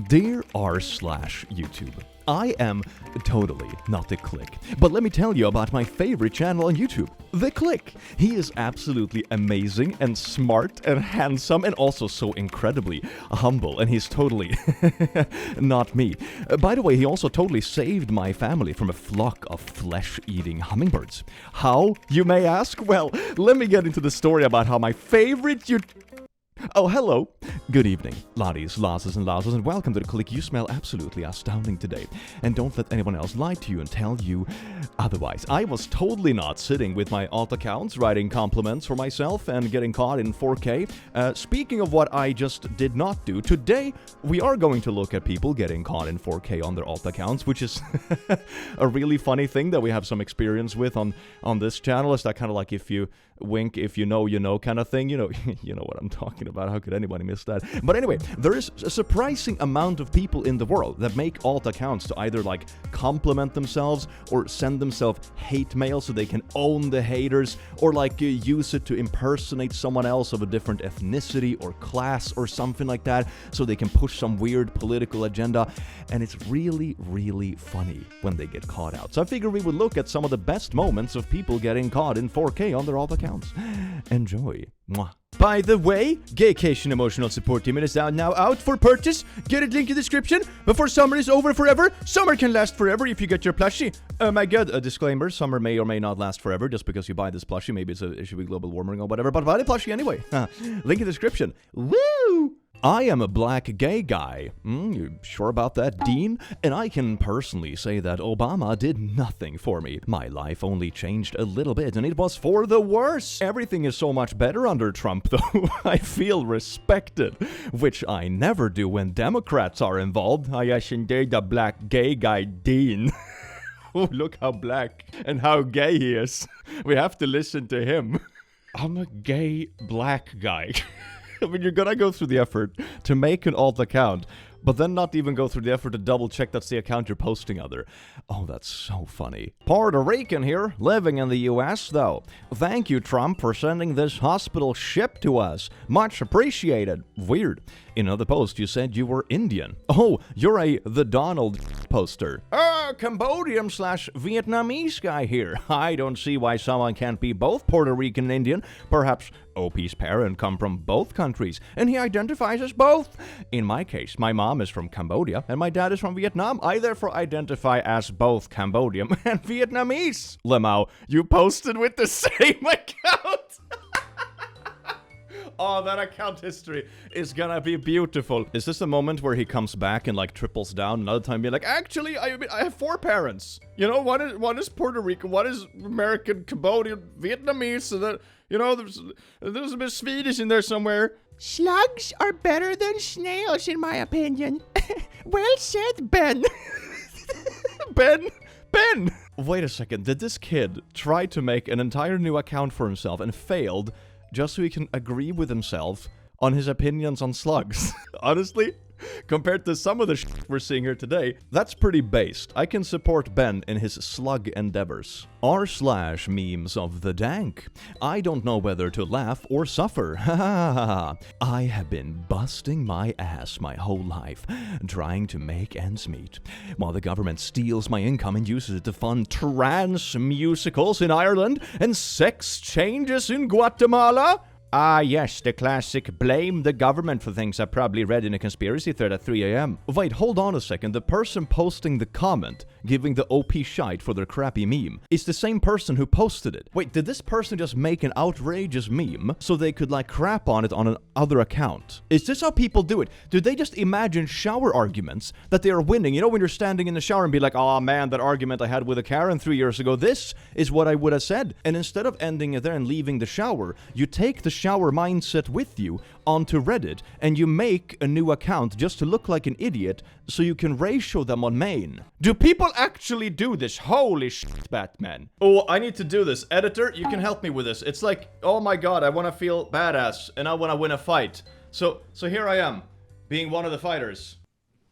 Dear r/YouTube, I am totally not the Click, but let me tell you about my favorite channel on YouTube, The Click. He is absolutely amazing and smart and handsome and also so incredibly humble, and he's totally not me. By the way, he also totally saved my family from a flock of flesh-eating hummingbirds. How, you may ask? Well, let me get into the story about how my favorite Oh, hello. Good evening, laddies, lasses, and louses, and welcome to The Click. You smell absolutely astounding today. And don't let anyone else lie to you and tell you otherwise. I was totally not sitting with my alt accounts, writing compliments for myself and getting caught in 4K. Speaking of what I just did not do, today we are going to look at people getting caught in 4K on their alt accounts, which is a really funny thing that we have some experience with on this channel. It's that kind of like if you wink, if you know kind of thing. You know what I'm talking about. How could anybody miss that? But anyway, there is a surprising amount of people in the world that make alt accounts to either like compliment themselves or send themselves hate mail so they can own the haters, or like use it to impersonate someone else of a different ethnicity or class or something like that so they can push some weird political agenda. And it's really, really funny when they get caught out. So I figured we would look at some of the best moments of people getting caught in 4K on their alt accounts. Enjoy. Mwah. By the way, Gaycation Emotional Support Team is now out for purchase. Get a link in the description before summer is over forever. Summer can last forever if you get your plushie. Oh my god, a disclaimer, summer may or may not last forever just because you buy this plushie. Maybe it should be global warming or whatever, but buy the plushie anyway. Link in the description. Woo! I am a black gay guy. You sure about that, Dean? And I can personally say that Obama did nothing for me. My life only changed a little bit, and it was for the worse. Everything is so much better under Trump, though. I feel respected, which I never do when Democrats are involved. I shouldn't dare the black gay guy, Dean. Oh, look how black and how gay he is. We have to listen to him. I'm a gay black guy. I mean, you're gonna go through the effort to make an alt account, but then not even go through the effort to double check that's the account you're posting other. Oh, that's so funny. Puerto Rican here, living in the US though. Thank you, Trump, for sending this hospital ship to us. Much appreciated. Weird. In another post, you said you were Indian. Oh, you're the Donald poster. Cambodian/Vietnamese guy here. I don't see why someone can't be both Puerto Rican and Indian. Perhaps OP's parent come from both countries, and he identifies as both. In my case, my mom is from Cambodia, and my dad is from Vietnam. I therefore identify as both Cambodian and Vietnamese. Lemao, you posted with the same account. Oh, that account history is gonna be beautiful. Is this a moment where he comes back and like triples down? Another time being like, actually, I have 4 parents. You know, one is Puerto Rican, one is American, Cambodian, Vietnamese, so that, you know, there's a bit of Swedish in there somewhere. Slugs are better than snails, in my opinion. Well said, Ben. Ben! Wait a second, did this kid try to make an entire new account for himself and failed just so he can agree with himself on his opinions on slugs? Honestly, compared to some of the shit we're seeing here today, that's pretty based. I can support Ben in his slug endeavors. r/memes of the dank. I don't know whether to laugh or suffer. I have been busting my ass my whole life, trying to make ends meet, while the government steals my income and uses it to fund trans musicals in Ireland and sex changes in Guatemala. Ah, yes, the classic blame the government for things I probably read in a conspiracy thread at 3 a.m. Wait, hold on a second. The person posting the comment, giving the OP shite for their crappy meme, is the same person who posted it. Wait, did this person just make an outrageous meme so they could like crap on it on another account? Is this how people do it? Do they just imagine shower arguments that they are winning? You know, when you're standing in the shower and be like, oh man, that argument I had with a Karen 3 years ago, this is what I would have said. And instead of ending it there and leaving the shower, you take the shower mindset with you onto Reddit and you make a new account just to look like an idiot so you can ratio them on main. Do people actually do this? Holy shit, Batman. Oh, I need to do this. Editor, you can help me with this. It's like, oh my god, I want to feel badass and I want to win a fight. So here I am, being one of the fighters.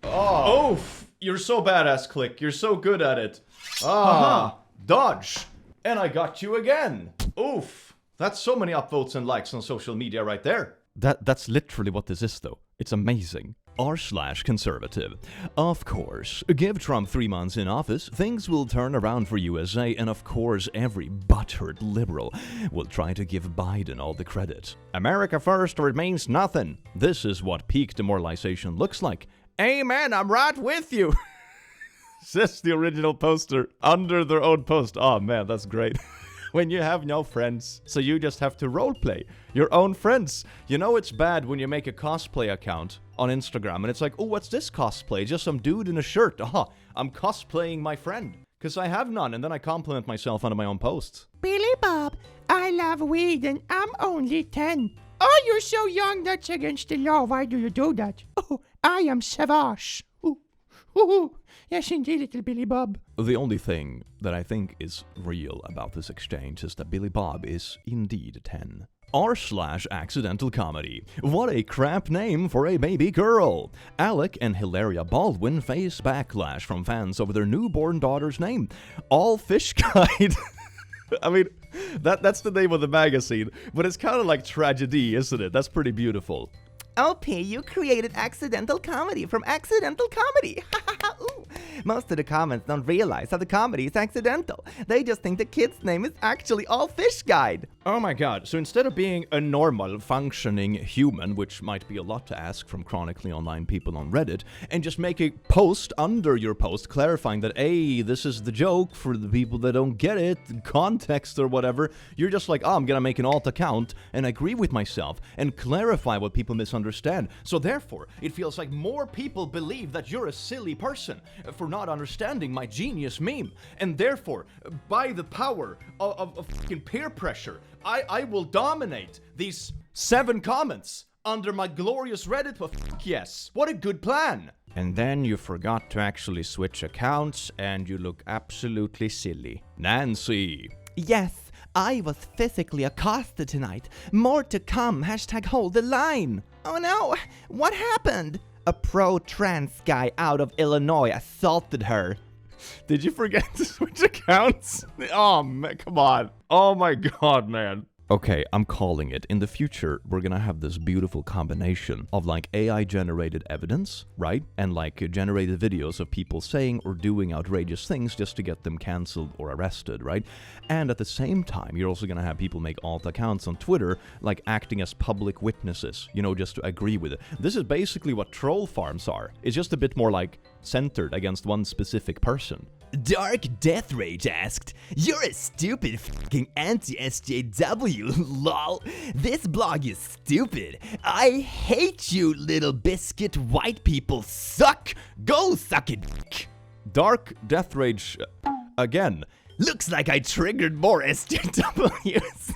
Oh, oof, you're so badass, Click. You're so good at it. Dodge. And I got you again. Oof. That's so many upvotes and likes on social media right there. That's literally what this is, though. It's amazing. r/conservative. Of course, give Trump 3 months in office, things will turn around for USA, and of course every butthurt liberal will try to give Biden all the credit. America first remains nothing. This is what peak demoralization looks like. Amen, I'm right with you. Says the original poster under their own post. Oh man, that's great. When you have no friends, so you just have to roleplay your own friends. You know it's bad when you make a cosplay account on Instagram and it's like, oh, what's this cosplay? Just some dude in a shirt. Aha, I'm cosplaying my friend. Because I have none, and then I compliment myself under my own posts. Billy Bob, I love weed and I'm only 10. Oh, you're so young, that's against the law. Why do you do that? Oh, I am savage. Ooh, ooh. Yes, indeed, little Billy Bob. The only thing that I think is real about this exchange is that Billy Bob is indeed 10. r/accidental comedy. What a crap name for a baby girl. Alec and Hilaria Baldwin face backlash from fans over their newborn daughter's name. All Fish Guide. I mean, that's the name of the magazine, but it's kind of like tragedy, isn't it? That's pretty beautiful. LP, you created accidental comedy from accidental comedy. Ooh. Most of the comments don't realize how the comedy is accidental. They just think the kid's name is actually All Fish Guide. Oh my god, so instead of being a normal, functioning human, which might be a lot to ask from chronically online people on Reddit, and just make a post under your post clarifying that, hey, this is the joke for the people that don't get it, context or whatever, you're just like, oh, I'm gonna make an alt account and agree with myself and clarify what people misunderstand. So therefore, it feels like more people believe that you're a silly person for not understanding my genius meme. And therefore, by the power of fucking peer pressure, I will dominate these 7 comments under my glorious Reddit. Fuck yes. What a good plan. And then you forgot to actually switch accounts and you look absolutely silly. Nancy. Yes, I was physically accosted tonight. More to come. #hold the line. Oh no, what happened? A pro-trans guy out of Illinois assaulted her. Did you forget to switch accounts? Oh, man, come on. Oh my god, man. Okay, I'm calling it. In the future, we're gonna have this beautiful combination of like AI-generated evidence, right? And like generated videos of people saying or doing outrageous things just to get them cancelled or arrested, right? And at the same time, you're also gonna have people make alt accounts on Twitter, like acting as public witnesses, you know, just to agree with it. This is basically what troll farms are. It's just a bit more like centered against one specific person. Dark Death Rage asked, "You're a stupid fucking anti-SJW, lol. This blog is stupid. I hate you, little biscuit white people suck. Go suck it, dick." Dark Death Rage, again. Looks like I triggered more SJWs.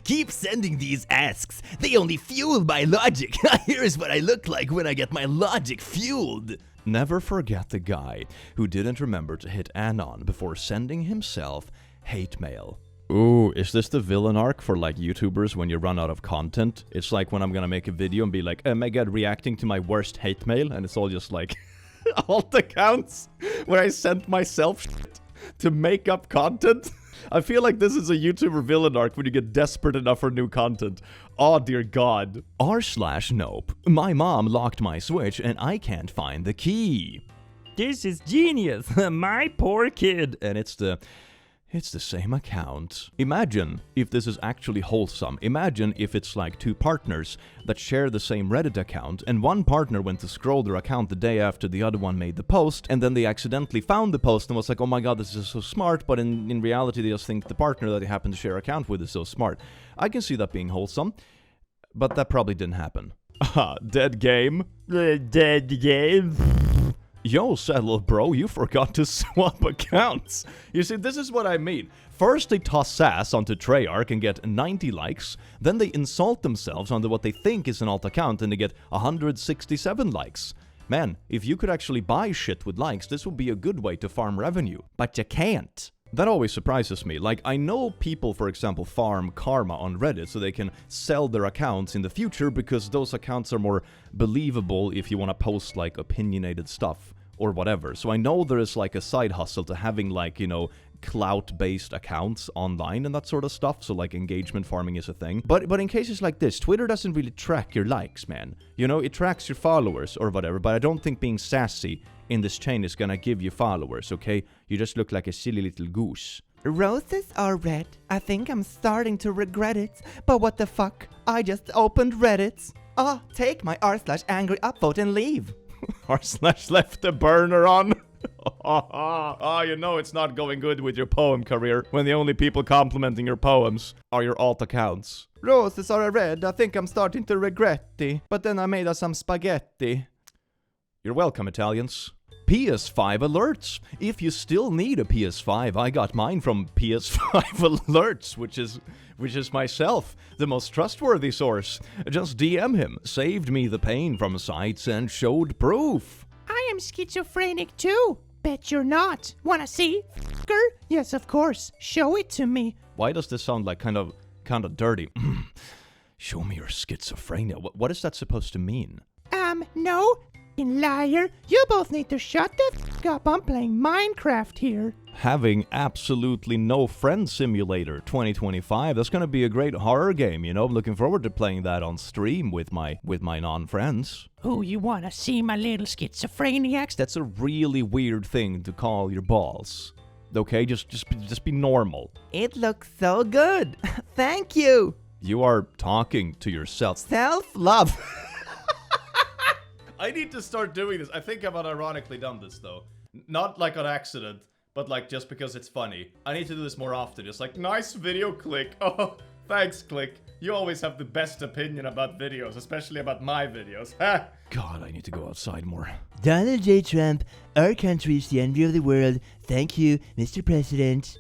Keep sending these asks. They only fuel my logic. Here's what I look like when I get my logic fueled. Never forget the guy who didn't remember to hit anon before sending himself hate mail. Ooh, is this the villain arc for like YouTubers when you run out of content? It's like when I'm gonna make a video and be like, oh my god, reacting to my worst hate mail, and it's all just like alt accounts where I sent myself shit to make up content. I feel like this is a YouTuber villain arc when you get desperate enough for new content. Oh dear god. r/nope. My mom locked my Switch and I can't find the key. This is genius. My poor kid. And it's the same account. Imagine if this is actually wholesome. Imagine if it's like 2 partners that share the same Reddit account, and one partner went to scroll their account the day after the other one made the post, and then they accidentally found the post and was like, oh my god, this is so smart, but in reality they just think the partner that they happen to share account with is so smart. I can see that being wholesome, but that probably didn't happen. Dead game? Dead game? Yo, settle bro, you forgot to swap accounts. You see, this is what I mean. First they toss sass onto Treyarch and get 90 likes, then they insult themselves onto what they think is an alt account and they get 167 likes. Man, if you could actually buy shit with likes, this would be a good way to farm revenue. But you can't. That always surprises me. Like, I know people, for example, farm karma on Reddit so they can sell their accounts in the future because those accounts are more believable if you want to post, like, opinionated stuff or whatever. So I know there is, like, a side hustle to having, like, you know, clout-based accounts online and that sort of stuff, so like engagement farming is a thing. But in cases like this, Twitter doesn't really track your likes, man. You know, it tracks your followers or whatever, but I don't think being sassy in this chain is gonna give you followers, okay? You just look like a silly little goose. Roses are red. I think I'm starting to regret it. But what the fuck? I just opened Reddit. Take my r/angry upvote and leave. r/left the burner on. You know it's not going good with your poem career when the only people complimenting your poems are your alt accounts. Roses are red. I think I'm starting to regret it. But then I made us some spaghetti. You're welcome, Italians. PS5 alerts. If you still need a PS5, I got mine from PS5 alerts, which is myself, the most trustworthy source. Just DM him. Saved me the pain from sites and showed proof. I am schizophrenic too. Bet you're not. Wanna see, f***er? Yes, of course. Show it to me. Why does this sound like kind of dirty? Show me your schizophrenia. What is that supposed to mean? No. Liar. You both need to shut the f*** up. I'm playing Minecraft here. Having absolutely no friend simulator 2025. That's gonna be a great horror game, you know. I'm looking forward to playing that on stream with my non-friends. Oh, you wanna see my little schizophreniacs? That's a really weird thing to call your balls. Okay, just be normal. It looks so good. Thank you. You are talking to yourself. Self-love. I need to start doing this. I think I've unironically done this, though. Not like on accident, but like just because it's funny. I need to do this more often. Just like, nice video, Click. Oh, thanks, Click. You always have the best opinion about videos, especially about my videos. Ha! God, I need to go outside more. Donald J. Trump, our country is the envy of the world. Thank you, Mr. President.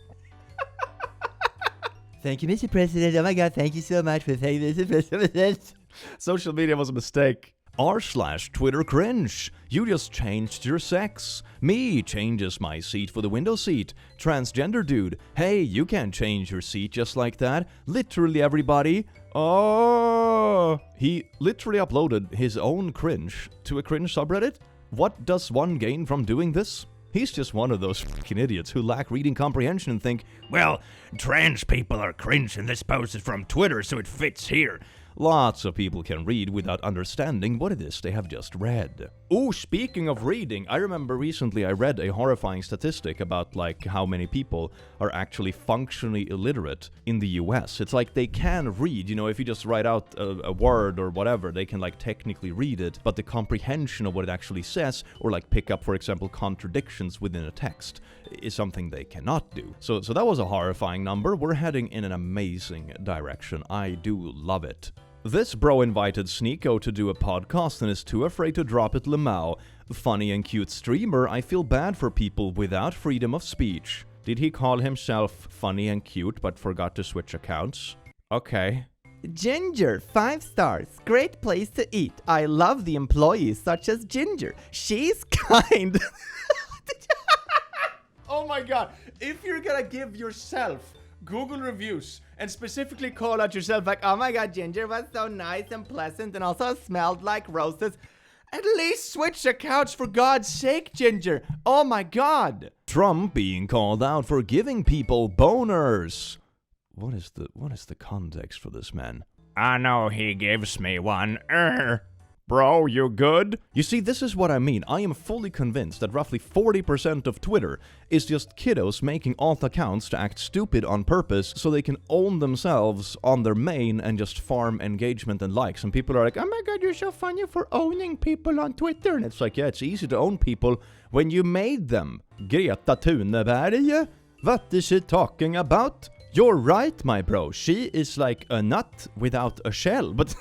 Thank you, Mr. President. Oh my god, thank you so much for saying this, Mr. President. Social media was a mistake. r/Twitter cringe. You just changed your sex. Me changes my seat for the window seat. Transgender dude. Hey, you can't change your seat just like that. Literally everybody. Oh, he literally uploaded his own cringe to a cringe subreddit. What does one gain from doing this? He's just one of those fucking idiots who lack reading comprehension and think, well, trans people are cringe and this post is from Twitter so it fits here. Lots of people can read without understanding what it is they have just read. Oh, speaking of reading, I remember recently I read a horrifying statistic about like how many people are actually functionally illiterate in the US. It's like they can read, you know, if you just write out a word or whatever, they can like technically read it, but the comprehension of what it actually says, or like pick up, for example, contradictions within a text, is something they cannot do. So that was a horrifying number. We're heading in an amazing direction. I do love it. This bro invited Sneeko to do a podcast and is too afraid to drop it lemao. Funny and cute streamer, I feel bad for people without freedom of speech. Did he call himself funny and cute but forgot to switch accounts? Okay. Ginger, 5 stars. Great place to eat. I love the employees such as Ginger. She's kind. Oh my god. If you're gonna give yourself Google reviews and specifically call out yourself like, oh my god, Ginger was so nice and pleasant and also smelled like roses, at least switch accounts for God's sake, Ginger. Oh my god. Trump being called out for giving people boners. What is the context for this, man? I know he gives me one. Bro, you good? You see, this is what I mean. I am fully convinced that roughly 40% of Twitter is just kiddos making alt accounts to act stupid on purpose so they can own themselves on their main and just farm engagement and likes. And people are like, oh my god, you're so funny for owning people on Twitter. And it's like, yeah, it's easy to own people when you made them. Greta Thunberg? What is she talking about? You're right, my bro. She is like a nut without a shell, but...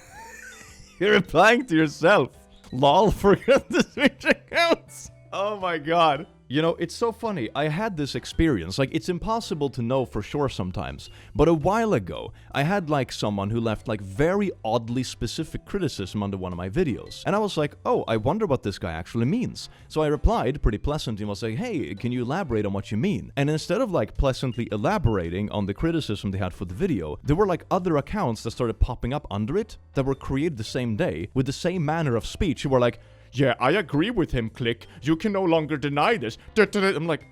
You're replying to yourself. Lol, forgot to switch accounts. Oh my god. You know, it's so funny. I had this experience. Like, it's impossible to know for sure sometimes. But a while ago, I had like someone who left like very oddly specific criticism under one of my videos. And I was like, oh, I wonder what this guy actually means. So I replied pretty pleasantly and was like, hey, can you elaborate on what you mean? And instead of like pleasantly elaborating on the criticism they had for the video, there were like other accounts that started popping up under it that were created the same day with the same manner of speech. Who were like, yeah, I agree with him, Click. You can no longer deny this. I'm like,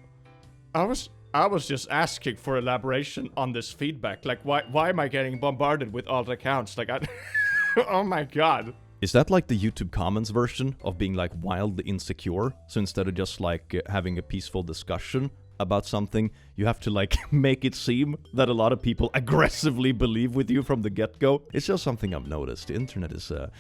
I was I was just asking for elaboration on this feedback. Like, why am I getting bombarded with alt accounts? Like, oh my god. Is that like the YouTube comments version of being like wildly insecure? So instead of just like having a peaceful discussion about something, you have to like make it seem that a lot of people aggressively believe with you from the get-go? It's just something I've noticed. The internet is a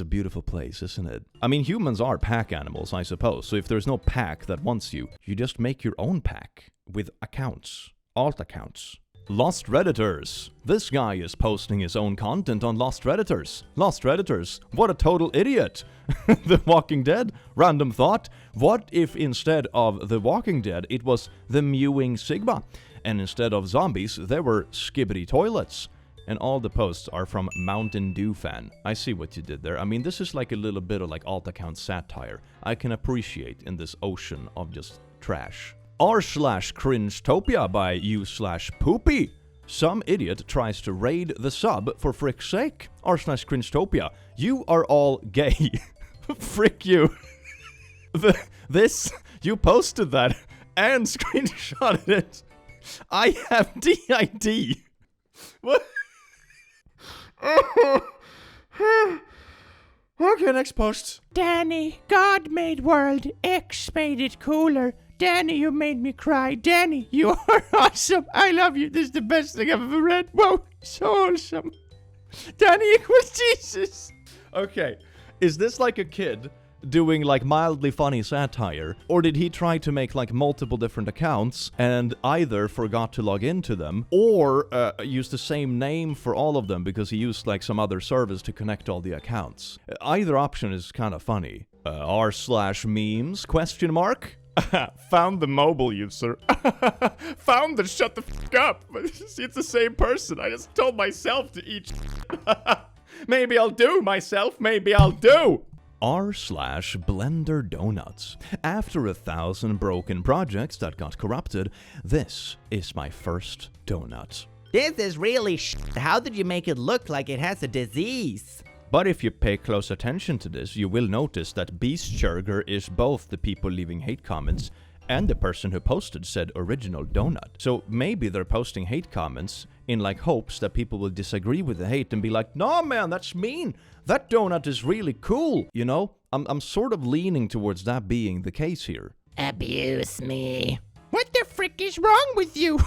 beautiful place, isn't it? I mean, humans are pack animals, I suppose. So if there's no pack that wants you, you just make your own pack with accounts, alt accounts. Lost Redditors. This guy is posting his own content on Lost Redditors. Lost Redditors, what a total idiot. The Walking Dead. Random thought. What if instead of The Walking Dead, it was the Mewing Sigma? And instead of zombies, there were skibbity toilets. And all the posts are from Mountain Dew Fan. I see what you did there. I mean, this is like a little bit of like alt account satire I can appreciate in this ocean of just trash. r/Cringetopia by u/Poopy. Some idiot tries to raid the sub for frick's sake. r/Cringetopia. You are all gay. Frick you. You posted that and screenshotted it. I have DID. What? Okay, next post. Danny, God made world, X made it cooler. Danny, you made me cry. Danny, you are awesome. I love you. This is the best thing I've ever read. Whoa, so wholesome. Danny equals Jesus. Okay, is this like a kid doing like mildly funny satire, or did he try to make like multiple different accounts and either forgot to log into them or use the same name for all of them because he used like some other service to connect all the accounts? Either option is kind of funny. r/memes ? Found the mobile user. Found the shut the f up. It's the same person. I just told myself to eat. Maybe I'll do myself. Maybe I'll do. r/Blender Donuts. After 1,000 broken projects that got corrupted, this is my first donut. This is really How did you make it look like it has a disease? But if you pay close attention to this, you will notice that Beastchurger is both the people leaving hate comments and the person who posted said original donut. So maybe they're posting hate comments in like hopes that people will disagree with the hate and be like, "No man, that's mean. That donut is really cool." You know, I'm sort of leaning towards that being the case here. Abuse me. What the frick is wrong with you?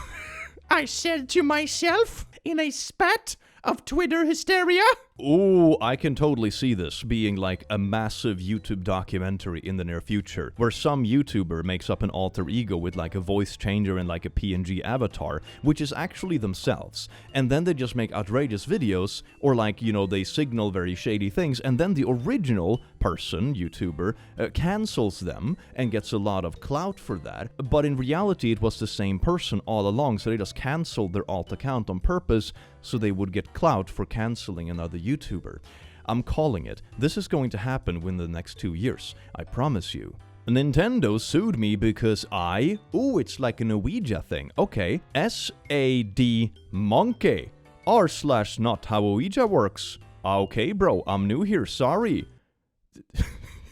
I said to myself in a spat of Twitter hysteria. Ooh, I can totally see this being like a massive YouTube documentary in the near future, where some YouTuber makes up an alter ego with like a voice changer and like a PNG avatar, which is actually themselves. And then they just make outrageous videos, or like, you know, they signal very shady things, and then the original person, YouTuber, cancels them and gets a lot of clout for that. But in reality, it was the same person all along, so they just canceled their alt account on purpose so they would get clout for canceling another YouTuber. I'm calling it. This is going to happen within the next 2 years. I promise you. Nintendo sued me because it's like a Norwegian thing. Okay. SAD monkey. r/not how Ouija works. Okay, bro, I'm new here. Sorry.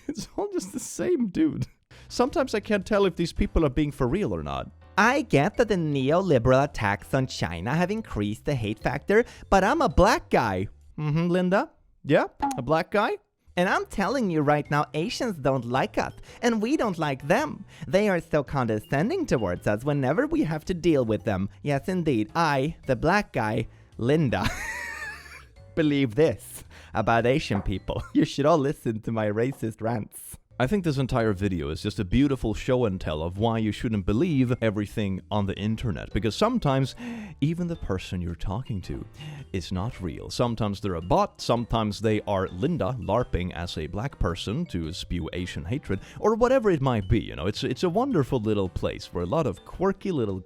It's all just the same dude. Sometimes I can't tell if these people are being for real or not. I get that the neoliberal attacks on China have increased the hate factor, but I'm a black guy. Linda? Yeah? A black guy? And I'm telling you right now, Asians don't like us, and we don't like them. They are so condescending towards us whenever we have to deal with them. Yes, indeed, I, the black guy, Linda, believe this about Asian people. You should all listen to my racist rants. I think this entire video is just a beautiful show and tell of why you shouldn't believe everything on the internet. Because sometimes, even the person you're talking to is not real. Sometimes they're a bot, sometimes they are Linda LARPing as a black person to spew Asian hatred, or whatever it might be, you know. It's a wonderful little place where a lot of quirky little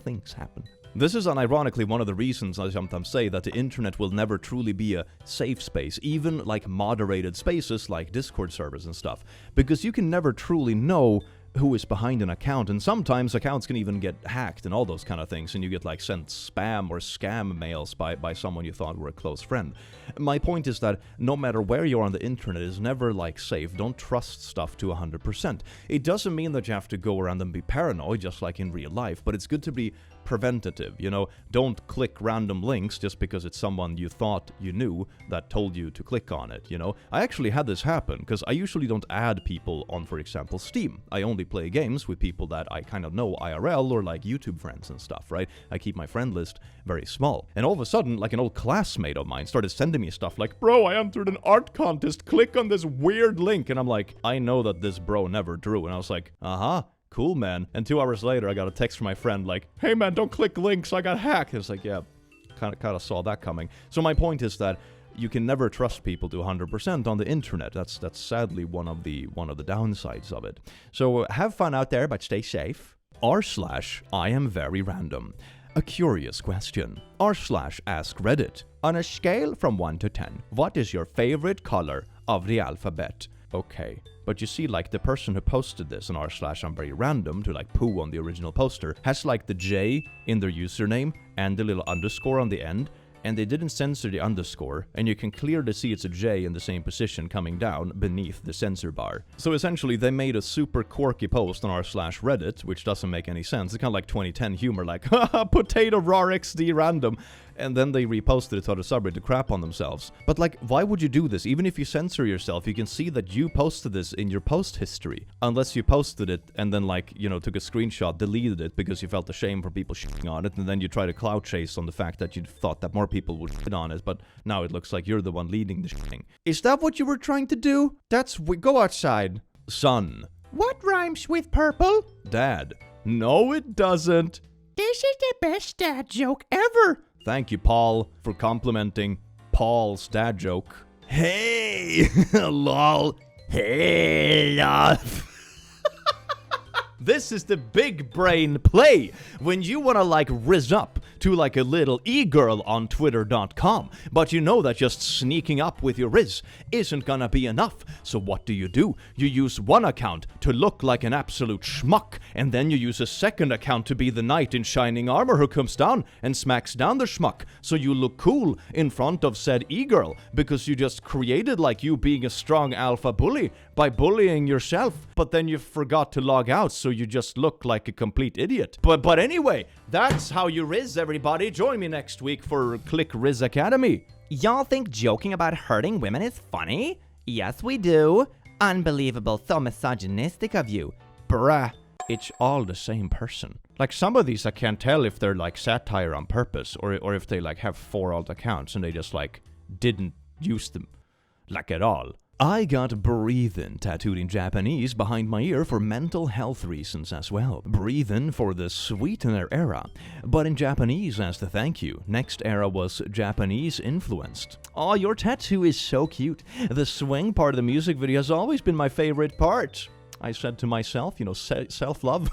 things happen. This is unironically one of the reasons I sometimes say that the internet will never truly be a safe space, even like moderated spaces like Discord servers and stuff, because you can never truly know who is behind an account, and sometimes accounts can even get hacked and all those kind of things, and you get like sent spam or scam mails by someone you thought were a close friend. My point is that no matter where you are on the internet, it's never like safe. Don't trust stuff to 100%. It doesn't mean that you have to go around and be paranoid just like in real life, but it's good to be preventative, you know. Don't click random links just because it's someone you thought you knew that told you to click on it, you know. I actually had this happen because I usually don't add people on, for example, Steam. I only play games with people that I kind of know IRL or like YouTube friends and stuff, right? I keep my friend list very small. And all of a sudden, like an old classmate of mine started sending me stuff like, bro, I entered an art contest, click on this weird link. And I'm like, I know that this bro never drew. And I was like, cool, man. And 2 hours later, I got a text from my friend like, hey, man, don't click links. I got hacked. It's like, yeah, kind of saw that coming. So my point is that you can never trust people to 100% on the internet. That's sadly one of the downsides of it. So have fun out there, but stay safe. r/I am very random. A curious question. r/ask Reddit. On a scale from 1 to 10, what is your favorite color of the alphabet? Okay, but you see, like, the person who posted this on r/I'm very random to like poo on the original poster has like the J in their username and the little underscore on the end, and they didn't censor the underscore, and you can clearly see it's a J in the same position coming down beneath the censor bar. So essentially, they made a super quirky post on r/Reddit, which doesn't make any sense. It's kind of like 2010 humor, like, haha, potato raw XD random. And then they reposted it to the subreddit to crap on themselves. But like, why would you do this? Even if you censor yourself, you can see that you posted this in your post history. Unless you posted it and then like, you know, took a screenshot, deleted it because you felt ashamed for people shitting on it, and then you try to clout chase on the fact that you thought that more people would shit on it, but now it looks like you're the one leading the shitting. Is that what you were trying to do? Go outside. Son. What rhymes with purple? Dad. No, it doesn't. This is the best dad joke ever. Thank you, Paul, for complimenting Paul's dad joke. Hey, lol. Hey, lol. This is the big brain play when you want to like rizz up to like a little e-girl on twitter.com, but you know that just sneaking up with your rizz isn't gonna be enough. So what do? You use one account to look like an absolute schmuck, and then you use a second account to be the knight in shining armor who comes down and smacks down the schmuck, so you look cool in front of said e-girl, because you just created like you being a strong alpha bully by bullying yourself, but then you forgot to log out, so you just look like a complete idiot. But anyway, that's how you rizz, everybody. Join me next week for Click Rizz Academy. Y'all think joking about hurting women is funny? Yes, we do. Unbelievable, so misogynistic of you. Bruh. It's all the same person. Like, some of these I can't tell if they're like satire on purpose, or if they like have 4 alt accounts and they just like didn't use them like at all. I got breathin' tattooed in Japanese behind my ear for mental health reasons as well. Breathin' for the sweetener era, but in Japanese as the thank you. Next era was Japanese influenced. Oh, your tattoo is so cute. The swing part of the music video has always been my favorite part. I said to myself, you know, self-love,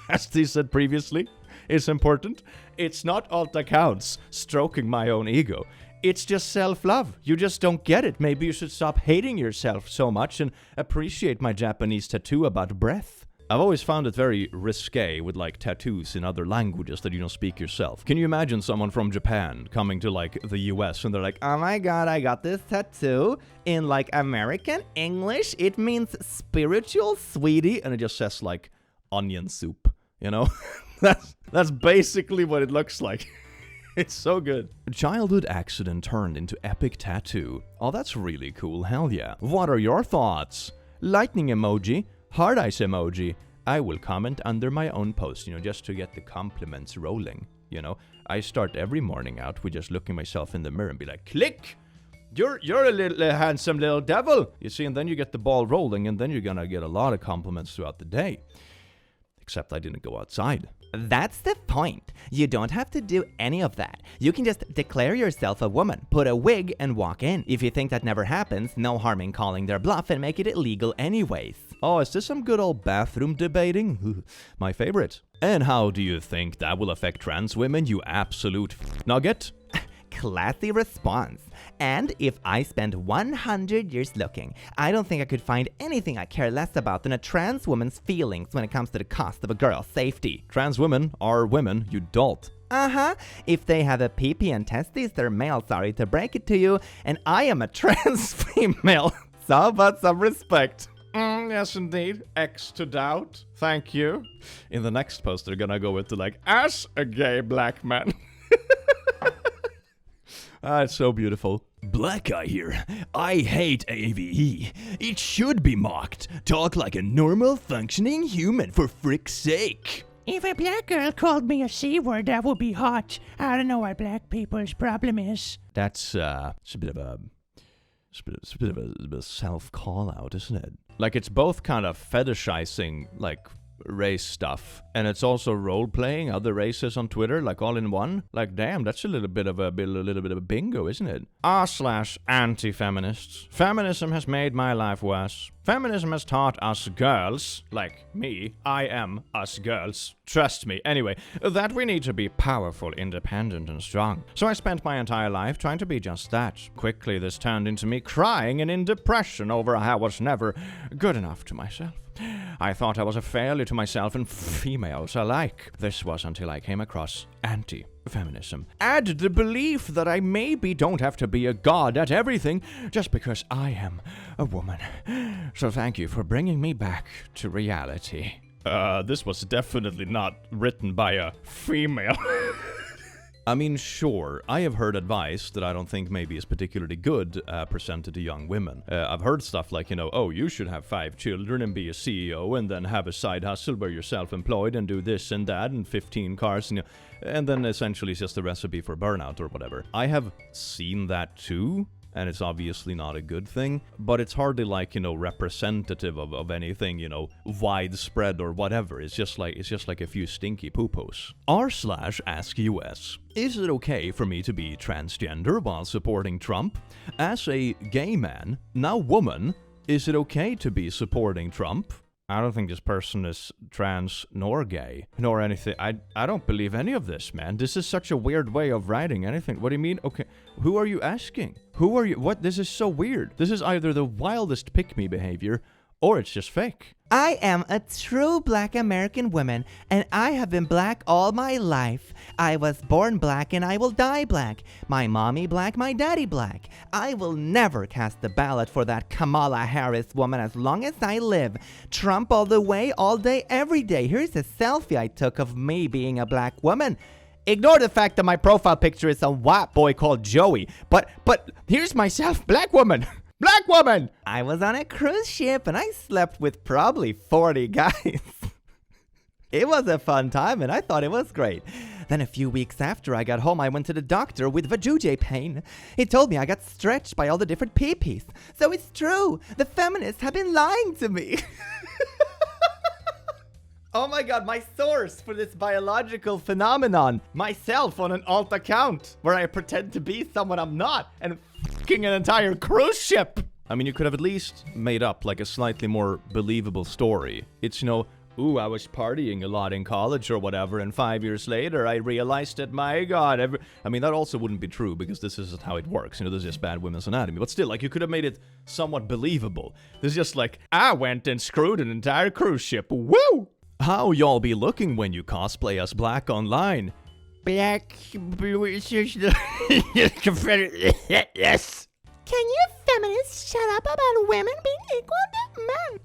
as they said previously, is important. It's not alt accounts stroking my own ego. It's just self-love. You just don't get it. Maybe you should stop hating yourself so much and appreciate my Japanese tattoo about breath. I've always found it very risque with like tattoos in other languages that you don't speak yourself. Can you imagine someone from Japan coming to like the US and they're like, oh my god, I got this tattoo in like American English. It means spiritual, sweetie. And it just says like onion soup, you know? That's basically what it looks like. It's so good. Childhood accident turned into epic tattoo. Oh, that's really cool. Hell yeah. What are your thoughts? Lightning emoji, hard eyes emoji. I will comment under my own post, you know, just to get the compliments rolling. You know, I start every morning out with just looking myself in the mirror and be like, click! You're a little handsome little devil! You see, and then you get the ball rolling, and then you're gonna get a lot of compliments throughout the day. Except I didn't go outside. That's the point. You don't have to do any of that. You can just declare yourself a woman, put a wig, and walk in. If you think that never happens, no harm in calling their bluff and make it illegal anyways. Oh, is this some good old bathroom debating? My favorite. And how do you think that will affect trans women, you absolute nugget? classy response. And if I spent 100 years looking, I don't think I could find anything I care less about than a trans woman's feelings when it comes to the cost of a girl's safety. Trans women are women, you dolt. If they have a pee-pee and testes, they're male, sorry to break it to you, and I am a trans female. So, but some respect. Yes, indeed. X to doubt. Thank you. In the next post, they're gonna go into like, as a gay black man. It's so beautiful. Black guy here. I hate AVE. It should be mocked. Talk like a normal functioning human for frick's sake. If a black girl called me a C-word, that would be hot. I don't know what black people's problem is. That's it's a bit of a self-call-out, isn't it? Like, it's both kind of fetishizing, like, race stuff, and it's also role-playing other races on Twitter, like, all in one. Like, damn, that's a little bit of a bingo, isn't it? r/anti-feminists. Feminism has made my life worse. Feminism has taught us girls, like me, I am us girls, trust me, anyway, that we need to be powerful, independent, and strong. So I spent my entire life trying to be just that. Quickly, this turned into me crying and in depression over how I was never good enough to myself. I thought I was a failure to myself and females alike. This was until I came across anti-feminism. Add the belief that I maybe don't have to be a god at everything just because I am a woman. So thank you for bringing me back to reality. This was definitely not written by a female. I mean, sure, I have heard advice that I don't think maybe is particularly good presented to young women. I've heard stuff like, oh, you should have 5 children and be a CEO and then have a side hustle where you're self-employed and do this and that and 15 cars and then essentially it's just a recipe for burnout or whatever. I have seen that too. And it's obviously not a good thing, but it's hardly like, representative of anything, widespread or whatever. It's just like a few stinky poo-poos. r/askus. Is it okay for me to be transgender while supporting Trump? As a gay man, now woman, is it okay to be supporting Trump? I don't think this person is trans nor gay nor anything. I don't believe any of this, man. This is such a weird way of writing anything. What do you mean? Okay, who are you asking? Who are you? What? This is so weird. This is either the wildest pick-me behavior or it's just fake. I am a true black American woman, and I have been black all my life. I was born black and I will die black. My mommy black, my daddy black. I will never cast the ballot for that Kamala Harris woman as long as I live. Trump all the way, all day, every day. Here's a selfie I took of me being a black woman. Ignore the fact that my profile picture is a white boy called Joey, but here's myself, black woman. Black woman! I was on a cruise ship and I slept with probably 40 guys. It was a fun time and I thought it was great. Then a few weeks after I got home, I went to the doctor with vajayjay pain. He told me I got stretched by all the different pee-pees. So it's true. The feminists have been lying to me. Oh my god, my source for this biological phenomenon. Myself on an alt account where I pretend to be someone I'm not and f***ing an entire cruise ship. I mean, you could have at least made up like a slightly more believable story. It's, ooh, I was partying a lot in college or whatever, and 5 years later I realized that, my god, I mean, that also wouldn't be true because this isn't how it works. This is just bad women's anatomy. But still, like, you could have made it somewhat believable. This is just like, I went and screwed an entire cruise ship. Woo! How y'all be looking when you cosplay as black online? Black... Yes! Can you feminists shut up about women being equal to men?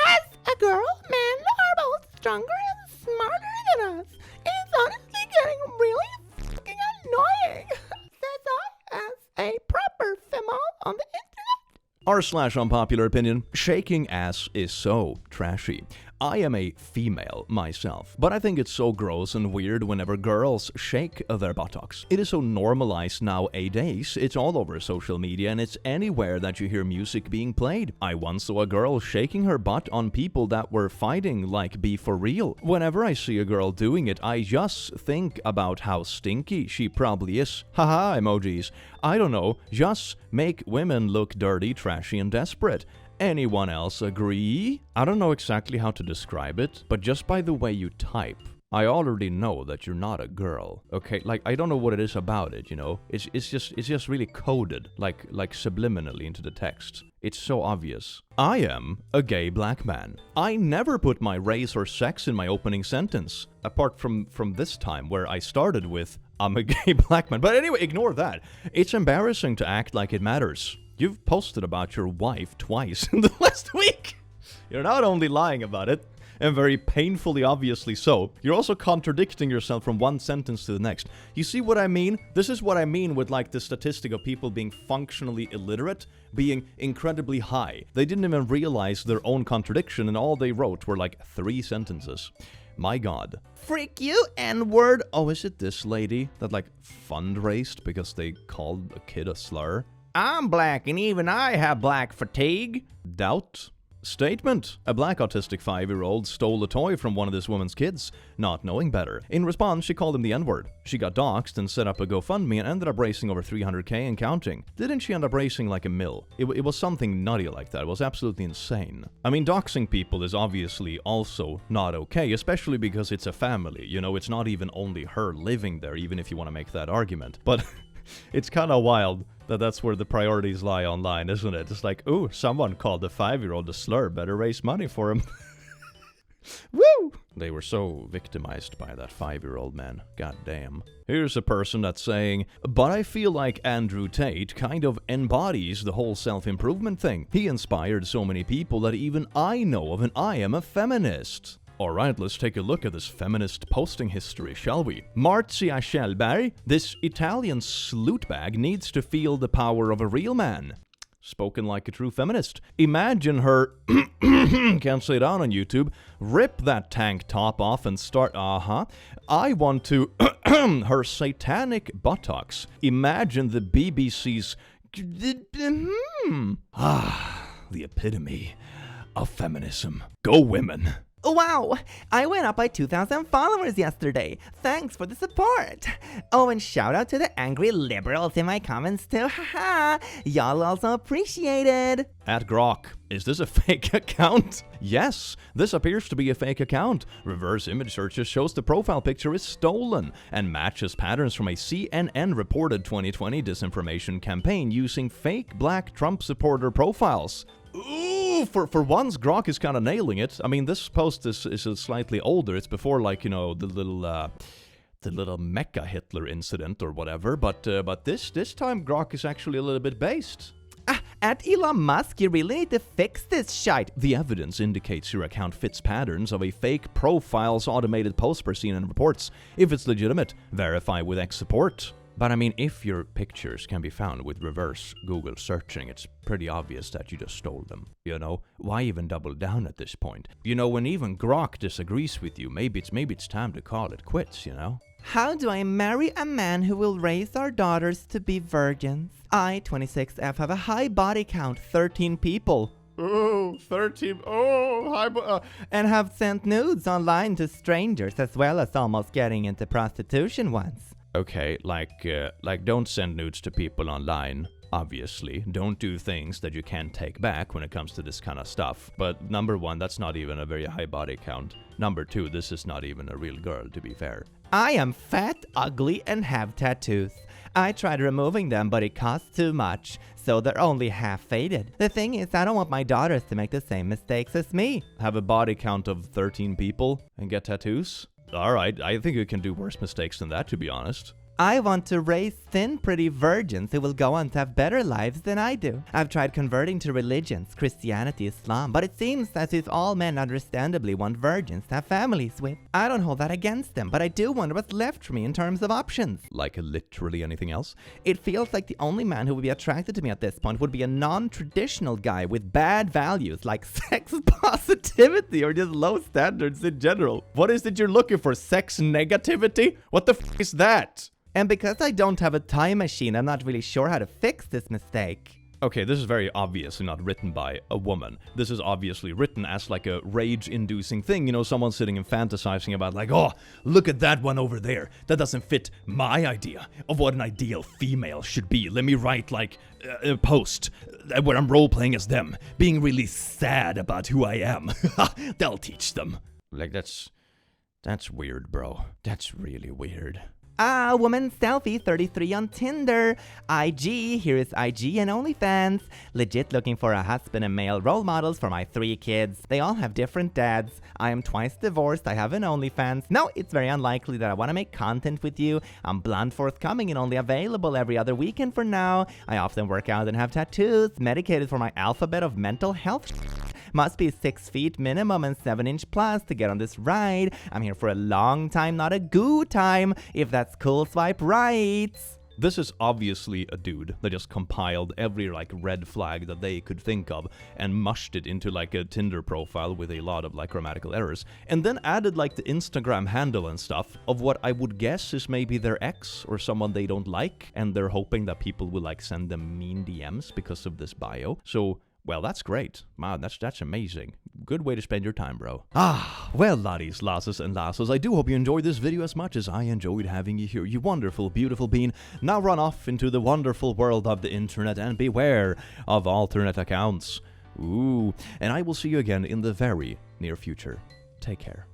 As a girl, men are both stronger and smarter than us. It's honestly getting really fucking annoying. Says I, as a proper female on the internet. r/unpopular opinion. Shaking ass is so trashy. I am a female myself, but I think it's so gross and weird whenever girls shake their buttocks. It is so normalized nowadays, it's all over social media and it's anywhere that you hear music being played. I once saw a girl shaking her butt on people that were fighting like be for real. Whenever I see a girl doing it, I just think about how stinky she probably is. Haha emojis. I don't know, just make women look dirty, trashy, and desperate. Anyone else agree? I don't know exactly how to describe it, but just by the way you type, I already know that you're not a girl, okay? Like, I don't know what it is about it, you know? It's just really coded, like subliminally into the text. It's so obvious. I am a gay black man. I never put my race or sex in my opening sentence, apart from this time where I started with, I'm a gay black man. But anyway, ignore that. It's embarrassing to act like it matters. You've posted about your wife twice in the last week. You're not only lying about it, and very painfully obviously so, you're also contradicting yourself from one sentence to the next. You see what I mean? This is what I mean with like the statistic of people being functionally illiterate being incredibly high. They didn't even realize their own contradiction, and all they wrote were like 3 sentences. My god. Freak you, N-word. Oh, is it this lady that like fundraised because they called a kid a slur? I'm black and even I have black fatigue. Doubt. Statement. A black autistic 5-year-old stole a toy from one of this woman's kids, not knowing better. In response, she called him the N-word. She got doxxed and set up a GoFundMe and ended up raising over $300K and counting. Didn't she end up raising like $1 million? It was something nutty like that. It was absolutely insane. I mean, doxing people is obviously also not okay, especially because it's a family. You know, it's not even only her living there, even if you want to make that argument. But it's kind of wild that that's where the priorities lie online, isn't it? It's like, ooh, someone called the 5-year-old a slur, better raise money for him. Woo! They were so victimized by that 5-year-old man. God damn. Here's a person that's saying, but I feel like Andrew Tate kind of embodies the whole self-improvement thing. He inspired so many people that even I know of, and I am a feminist. Alright, let's take a look at this feminist posting history, shall we? Marzia Schellberg, this Italian slootbag needs to feel the power of a real man. Spoken like a true feminist. Imagine her, can't say it out on YouTube, rip that tank top off and start, I want to, her satanic buttocks. Imagine the BBC's, the epitome of feminism. Go women. Wow, I went up by 2,000 followers yesterday. Thanks for the support. Oh, and shout out to the angry liberals in my comments too. Haha, y'all also appreciated. At Grok, is this a fake account? Yes, this appears to be a fake account. Reverse image searches shows the profile picture is stolen and matches patterns from a CNN reported 2020 disinformation campaign using fake black Trump supporter profiles. Ooh, for once, Grok is kind of nailing it. I mean, this post is slightly older. It's before, like, you know, the little Mecha Hitler incident or whatever. But this time, Grok is actually a little bit based. At Elon Musk, you really need to fix this shite. The evidence indicates your account fits patterns of a fake profile's automated post per CNN reports. If it's legitimate, verify with X support. But I mean, if your pictures can be found with reverse Google searching, it's pretty obvious that you just stole them. You know, why even double down at this point? You know, when even Grok disagrees with you, maybe it's time to call it quits, you know? How do I marry a man who will raise our daughters to be virgins? I, 26F, have a high body count, 13 people. Oh, 13, oh, and have sent nudes online to strangers, as well as almost getting into prostitution once. Okay, like don't send nudes to people online, obviously. Don't do things that you can't take back when it comes to this kind of stuff. But number 1, that's not even a very high body count. Number 2, this is not even a real girl, to be fair. I am fat, ugly, and have tattoos. I tried removing them, but it costs too much, so they're only half faded. The thing is, I don't want my daughters to make the same mistakes as me. Have a body count of 13 people and get tattoos? Alright, I think you can do worse mistakes than that, to be honest. I want to raise thin, pretty virgins who will go on to have better lives than I do. I've tried converting to religions, Christianity, Islam, but it seems as if all men understandably want virgins to have families with. I don't hold that against them, but I do wonder what's left for me in terms of options. Like literally anything else? It feels like the only man who would be attracted to me at this point would be a non-traditional guy with bad values like sex positivity or just low standards in general. What is it you're looking for? Sex negativity? What the f*** is that? And because I don't have a time machine, I'm not really sure how to fix this mistake. Okay, this is very obviously not written by a woman. This is obviously written as like a rage-inducing thing. You know, someone sitting and fantasizing about like, oh, look at that one over there. That doesn't fit my idea of what an ideal female should be. Let me write like a post where I'm role-playing as them, being really sad about who I am. That'll teach them. Like, that's That's weird, bro. That's really weird. Woman selfie 33 on Tinder. IG, here is IG and OnlyFans. Legit looking for a husband and male role models for my 3 kids. They all have different dads. I am twice divorced. I have an OnlyFans. No, it's very unlikely that I want to make content with you. I'm blunt forthcoming and only available every other weekend for now. I often work out and have tattoos. Medicated for my alphabet of mental health. Must be 6 feet minimum and 7-inch plus to get on this ride. I'm here for a long time, not a good time. If that's cool, swipe right. This is obviously a dude that just compiled every like red flag that they could think of and mushed it into like a Tinder profile with a lot of like grammatical errors, and then added like the Instagram handle and stuff of what I would guess is maybe their ex or someone they don't like, and they're hoping that people will like send them mean DMs because of this bio. So well, that's great. Man, that's amazing. Good way to spend your time, bro. Well, laddies, lasses, and lasses, I do hope you enjoyed this video as much as I enjoyed having you here, you wonderful, beautiful bean. Now run off into the wonderful world of the internet and beware of alternate accounts. Ooh, and I will see you again in the very near future. Take care.